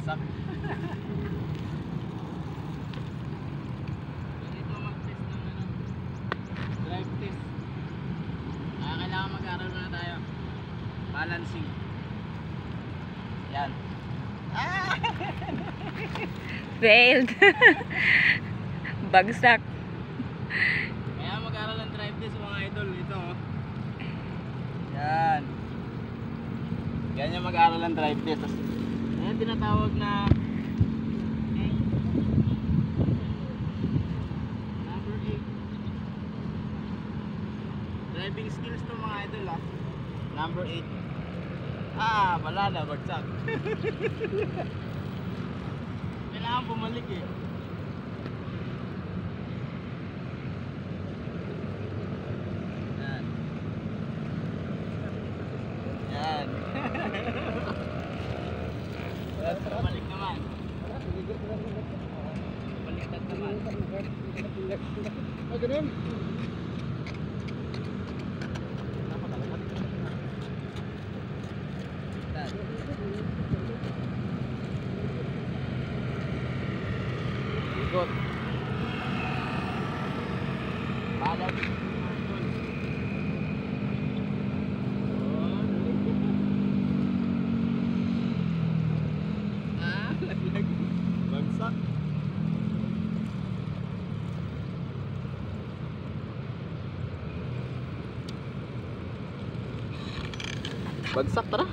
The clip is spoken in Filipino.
bagsak. Ganito mag-test ng ano, drive test. Kailangan mag-aral na tayo. Balancing. Yan. Failed. Bagsak. Kaya mag-aral ng drive test mga idol. Ito oh. Yan. Yan yung mag-aral ng drive test. Ayan tinatawag na number 8. Driving skills to mga idol ah. Number 8. Wala na, bagsak. Kailangan bumalik eh. Yan. Yan. Balik naman. Baliktad naman. Ganun. Ikot. Balance. Laglag. Bagsak. Bagsak, tara.